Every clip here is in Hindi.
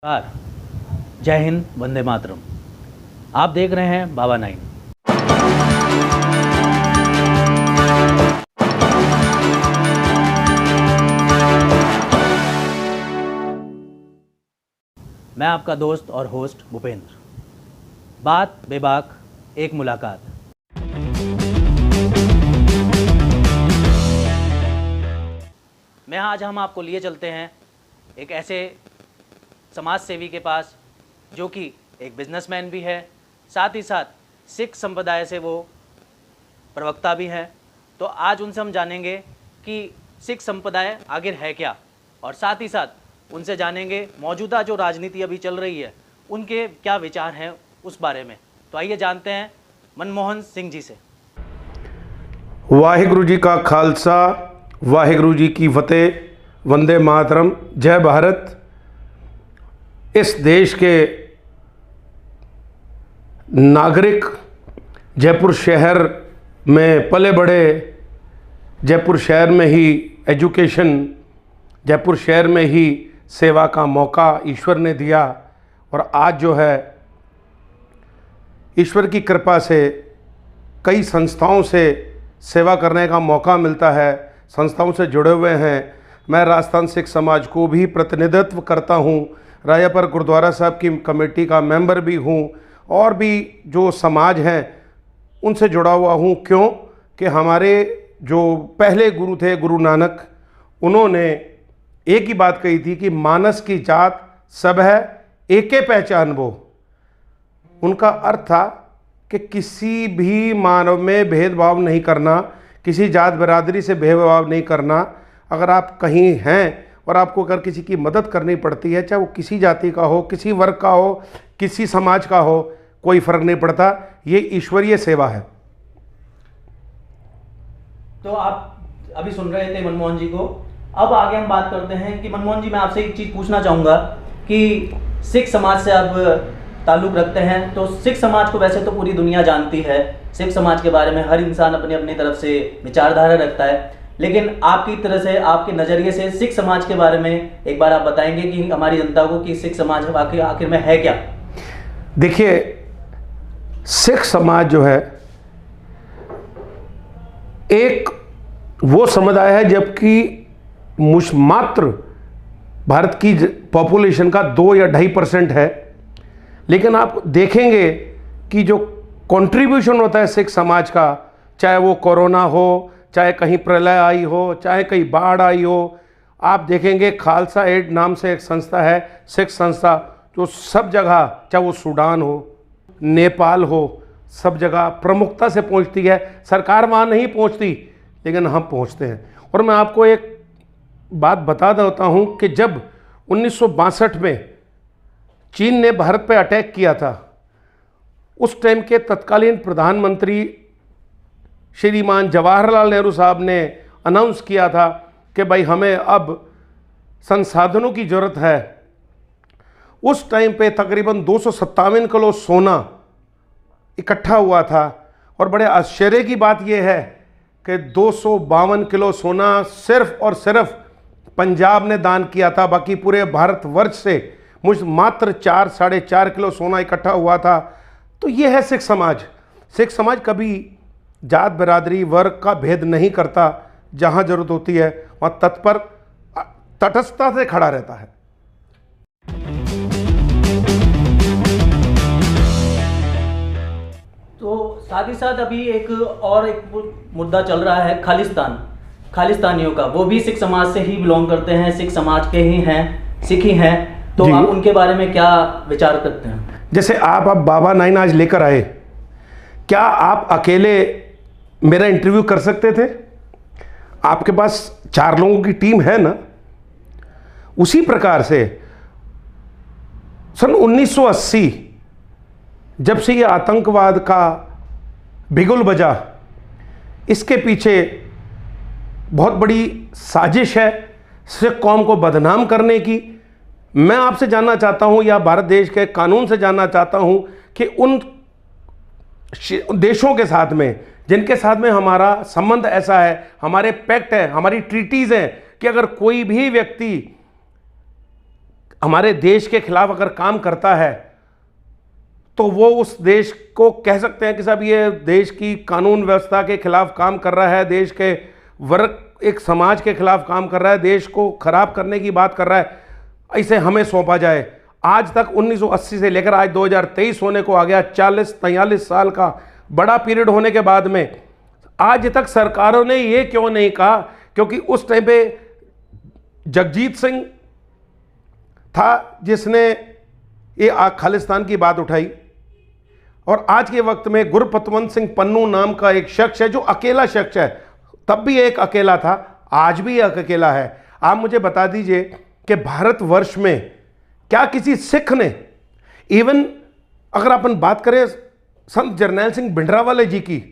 नमस्कार, जय हिंद, वंदे मातरम। आप देख रहे हैं बाबा 9। मैं आपका दोस्त और होस्ट भूपेंद्र। बात बेबाक, एक मुलाकात। आज हम आपको लिए चलते हैं एक ऐसे समाज सेवी के पास जो कि एक बिजनेसमैन भी है, साथ ही साथ सिख संप्रदाय से वो प्रवक्ता भी हैं। तो आज उनसे हम जानेंगे कि सिख संप्रदाय आखिर है क्या, और साथ ही साथ उनसे जानेंगे मौजूदा जो राजनीति अभी चल रही है उनके क्या विचार हैं उस बारे में। तो आइए जानते हैं मनमोहन सिंह जी से। वाहिगुरु जी का खालसा, वाहिगुरु जी की फतेह, वंदे मातरम, जय भारत। इस देश के नागरिक, जयपुर शहर में पले बड़े, जयपुर शहर में ही एजुकेशन, जयपुर शहर में ही सेवा का मौका ईश्वर ने दिया, और आज जो है ईश्वर की कृपा से कई संस्थाओं से सेवा करने का मौका मिलता है, संस्थाओं से जुड़े हुए हैं। मैं राजस्थान सिख समाज को भी प्रतिनिधित्व करता हूँ, रायापुर गुरुद्वारा साहब की कमेटी का मेंबर भी हूँ, और भी जो समाज हैं उनसे जुड़ा हुआ हूँ। क्यों कि हमारे जो पहले गुरु थे गुरु नानक, उन्होंने एक ही बात कही थी कि मानस की जात सब है, एके पहचान वो। उनका अर्थ था कि किसी भी मानव में भेदभाव नहीं करना, किसी जात बिरादरी से भेदभाव नहीं करना। अगर आप कहीं हैं और आपको अगर किसी की मदद करनी पड़ती है, चाहे वो किसी जाति का हो, किसी वर्ग का हो, किसी समाज का हो, कोई फर्क नहीं पड़ता। ये ईश्वरीय सेवा है। तो आप अभी सुन रहे थे मनमोहन जी को। अब आगे हम बात करते हैं कि मनमोहन जी, मैं आपसे एक चीज़ पूछना चाहूँगा कि सिख समाज से आप ताल्लुक़ रखते हैं, तो सिख समाज को वैसे तो पूरी दुनिया जानती है, सिख समाज के बारे में हर इंसान अपनी अपनी तरफ से विचारधारा रखता है, लेकिन आपकी तरह से, आपके नज़रिए से सिख समाज के बारे में एक बार आप बताएंगे कि हमारी जनता को कि सिख समाज आखिर में है क्या? देखिए, सिख समाज जो है एक वो समुदाय है जबकि मात्र भारत की पॉपुलेशन का 2 या 2.5% है, लेकिन आप देखेंगे कि जो कंट्रीब्यूशन होता है सिख समाज का, चाहे वो कोरोना हो, चाहे कहीं प्रलय आई हो, चाहे कहीं बाढ़ आई हो, आप देखेंगे खालसा एड नाम से एक संस्था है, सिख संस्था, जो सब जगह, चाहे वो सूडान हो, नेपाल हो, सब जगह प्रमुखता से पहुंचती है। सरकार वहाँ नहीं पहुंचती, लेकिन हम पहुंचते हैं। और मैं आपको एक बात बता देता हूं कि जब 1962 में चीन ने भारत पर अटैक किया था, उस टाइम के तत्कालीन प्रधानमंत्री श्रीमान जवाहरलाल नेहरू साहब ने अनाउंस किया था कि भाई हमें अब संसाधनों की ज़रूरत है। उस टाइम पे तकरीबन 257 किलो सोना इकट्ठा हुआ था, और बड़े आश्चर्य की बात यह है कि 252 किलो सोना सिर्फ और सिर्फ पंजाब ने दान किया था। बाकी पूरे भारतवर्ष से मात्र 4-4.5 किलो सोना इकट्ठा हुआ था। तो ये है सिख समाज। सिख समाज कभी जात बिरादरी वर्ग का भेद नहीं करता, जहाँ जरूरत होती है वहाँ तत्पर तटस्थता से खड़ा रहता है। तो साथ ही साथ अभी एक मुद्दा चल रहा है खालिस्तानियों का। वो भी सिख समाज से ही बिलोंग करते हैं, सिख समाज के ही हैं, सिख ही हैं। तो आप उनके बारे में क्या विचार करते हैं? जैसे आप अब बाबा 9 आज लेकर आए, क्या आप अकेले मेरा इंटरव्यू कर सकते थे? आपके पास 4 लोगों की टीम है ना। उसी प्रकार से सन 1980 जब से ये आतंकवाद का बिगुल बजा, इसके पीछे बहुत बड़ी साजिश है सिख कौम को बदनाम करने की। मैं आपसे जानना चाहता हूं, या भारत देश के कानून से जानना चाहता हूं कि उन देशों के साथ में जिनके साथ में हमारा संबंध ऐसा है, हमारे पैक्ट हैं, हमारी ट्रीटीज़ हैं कि अगर कोई भी व्यक्ति हमारे देश के खिलाफ अगर काम करता है तो वो उस देश को कह सकते हैं कि साहब ये देश की कानून व्यवस्था के खिलाफ काम कर रहा है, देश के वर्ग एक समाज के खिलाफ काम कर रहा है, देश को खराब करने की बात कर रहा है, इसे हमें सौंपा जाए। आज तक 1980 से लेकर आज 2023 होने को आ गया, 40-43 साल का बड़ा पीरियड होने के बाद में आज तक सरकारों ने ये क्यों नहीं कहा? क्योंकि उस टाइम पे जगजीत सिंह था जिसने ये खालिस्तान की बात उठाई, और आज के वक्त में गुरपतवंत सिंह पन्नू नाम का एक शख्स है जो अकेला शख्स है, तब भी एक अकेला था, आज भी एक अकेला है। आप मुझे बता दीजिए कि भारतवर्ष में क्या किसी सिख ने, इवन अगर अपन बात करें संत जरनैल सिंह भिंडरावाले जी की,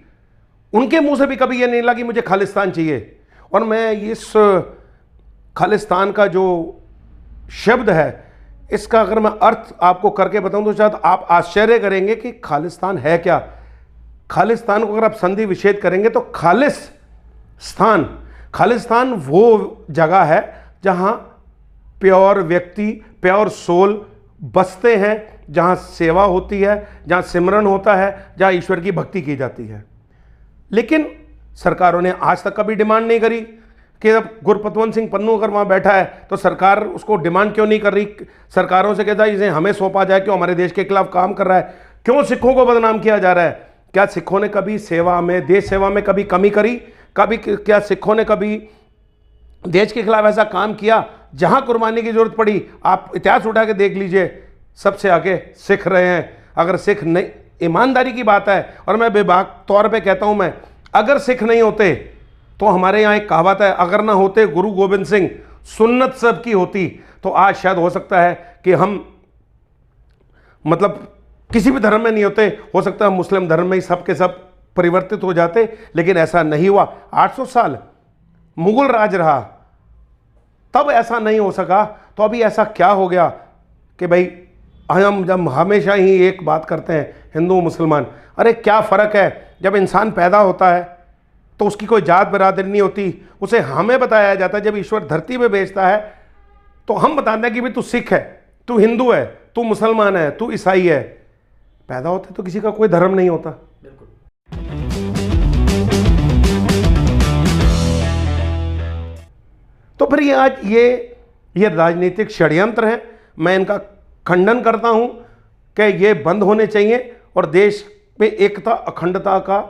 उनके मुंह से भी कभी ये नहीं लगा कि मुझे खालिस्तान चाहिए। और मैं इस खालिस्तान का जो शब्द है इसका अगर मैं अर्थ आपको करके बताऊं तो शायद आप आश्चर्य करेंगे कि खालिस्तान है क्या। खालिस्तान को अगर आप संधि विच्छेद करेंगे तो खालिस्तान वो जगह है जहां प्योर व्यक्ति, प्योर सोल बसते हैं, जहां सेवा होती है, जहां सिमरन होता है, जहां ईश्वर की भक्ति की जाती है। लेकिन सरकारों ने आज तक कभी डिमांड नहीं करी कि अब गुरपतवंत सिंह पन्नू अगर वहाँ बैठा है तो सरकार उसको डिमांड क्यों नहीं कर रही? सरकारों से कहता है इसे हमें सौंपा जाए, क्यों हमारे देश के खिलाफ काम कर रहा है, क्यों सिखों को बदनाम किया जा रहा है? क्या सिखों ने कभी सेवा में, देश सेवा में कभी कमी करी? कभी क्या सिखों ने कभी देश के खिलाफ ऐसा काम किया? जहाँ कुर्बानी की जरूरत पड़ी, आप इतिहास उठा के देख लीजिए, सबसे आगे सिख रहे हैं। अगर सिख नहीं, ईमानदारी की बात है, और मैं बेबाक तौर पर कहता हूँ, मैं अगर सिख नहीं होते तो हमारे यहाँ एक कहावत है, अगर ना होते गुरु गोविंद सिंह सुन्नत सब की होती, तो आज शायद हो सकता है कि हम मतलब किसी भी धर्म में नहीं होते, हो सकता है मुस्लिम धर्म में ही सब के सब परिवर्तित हो जाते, लेकिन ऐसा नहीं हुआ। 800 साल मुगल राज रहा, तब ऐसा नहीं हो सका, तो अभी ऐसा क्या हो गया कि भाई हम जब हमेशा ही एक बात करते हैं हिंदू मुसलमान, अरे क्या फ़र्क है? जब इंसान पैदा होता है तो उसकी कोई जात बरादरी नहीं होती, उसे हमें बताया जाता है, जब ईश्वर धरती पे भेजता है तो हम बताते हैं कि भाई तू सिख है, तू हिंदू है, तू मुसलमान है, तू ईसाई है। पैदा होते तो किसी का कोई धर्म नहीं होता। बिल्कुल। तो फिर ये आज ये राजनीतिक षड्यंत्र है, मैं इनका खंडन करता हूं कि ये बंद होने चाहिए, और देश में एकता अखंडता का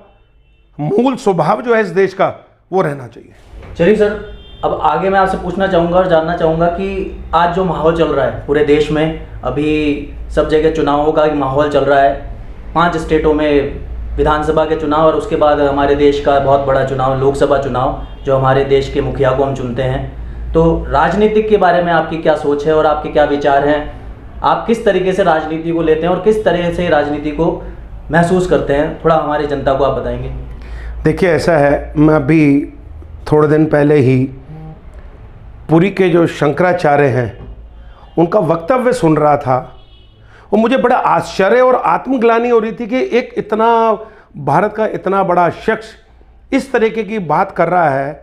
मूल स्वभाव जो है इस देश का वो रहना चाहिए। चलिए सर, अब आगे मैं आपसे पूछना चाहूँगा और जानना चाहूँगा कि आज जो माहौल चल रहा है पूरे देश में, अभी सब जगह चुनावों का माहौल चल रहा है, 5 स्टेटों में विधानसभा के चुनाव, और उसके बाद हमारे देश का बहुत बड़ा चुनाव, लोकसभा चुनाव, जो हमारे देश के मुखिया को हम चुनते हैं। तो राजनीतिक के बारे में आपकी क्या सोच है और आपके क्या विचार हैं? आप किस तरीके से राजनीति को लेते हैं और किस तरह से राजनीति को महसूस करते हैं? थोड़ा हमारी जनता को आप बताएंगे। देखिए, ऐसा है, मैं अभी थोड़े दिन पहले ही पुरी के जो शंकराचार्य हैं उनका वक्तव्य सुन रहा था, और मुझे बड़ा आश्चर्य और आत्मग्लानि हो रही थी कि एक इतना भारत का इतना बड़ा शख्स इस तरीके की बात कर रहा है।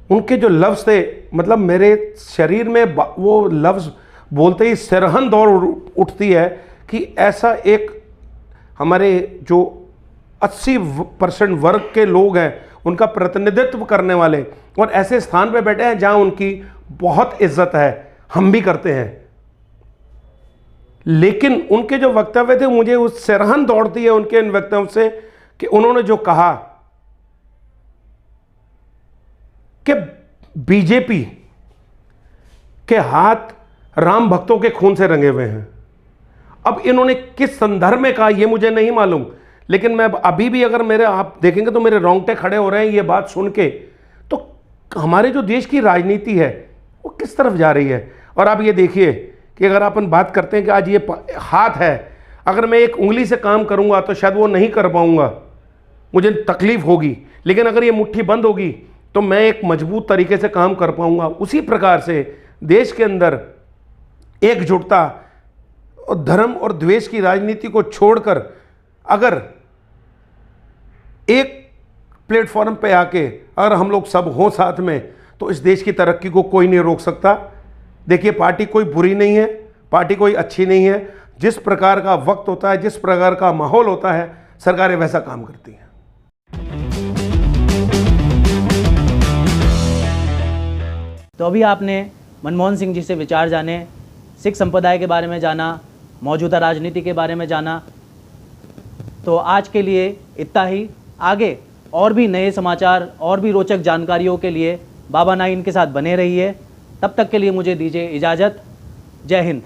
उनके जो लफ्ज़ थे, मतलब मेरे शरीर में वो लफ्ज़ बोलते ही सिरहन दौड़ उठती है कि ऐसा एक हमारे जो 80% वर्ग के लोग हैं उनका प्रतिनिधित्व करने वाले, और ऐसे स्थान पे बैठे हैं जहां उनकी बहुत इज्जत है, हम भी करते हैं। लेकिन उनके जो वक्तव्य थे, मुझे उस सिरहन दौड़ती है उनके इन वक्तव्य से कि उन्होंने जो कहा कि बीजेपी के हाथ राम भक्तों के खून से रंगे हुए हैं। अब इन्होंने किस संदर्भ में कहा ये मुझे नहीं मालूम, लेकिन मैं अभी भी अगर मेरे आप देखेंगे तो मेरे रोंगटे खड़े हो रहे हैं ये बात सुन के। तो हमारे जो देश की राजनीति है वो किस तरफ जा रही है। और आप ये देखिए कि अगर अपन बात करते हैं कि आज ये हाथ है, अगर मैं एक उंगली से काम करूंगा तो शायद वो नहीं कर पाऊंगा, मुझे तकलीफ होगी, लेकिन अगर ये मुट्ठी बंद होगी तो मैं एक मजबूत तरीके से काम कर पाऊंगा। उसी प्रकार से देश के अंदर एकजुटता और धर्म और द्वेष की राजनीति को छोड़कर अगर एक प्लेटफॉर्म पे आके अगर हम लोग सब हों साथ में, तो इस देश की तरक्की को कोई नहीं रोक सकता। देखिए, पार्टी कोई बुरी नहीं है, पार्टी कोई अच्छी नहीं है। जिस प्रकार का वक्त होता है, जिस प्रकार का माहौल होता है, सरकारें वैसा काम करती हैं। तो अभी आपने मनमोहन सिंह जी से विचार जाने, सिख संप्रदाय के बारे में जाना, मौजूदा राजनीति के बारे में जाना। तो आज के लिए इतना ही। आगे और भी नए समाचार और भी रोचक जानकारियों के लिए बाबा 9 के साथ बने रहिए। तब तक के लिए मुझे दीजिए इजाज़त। जय हिंद।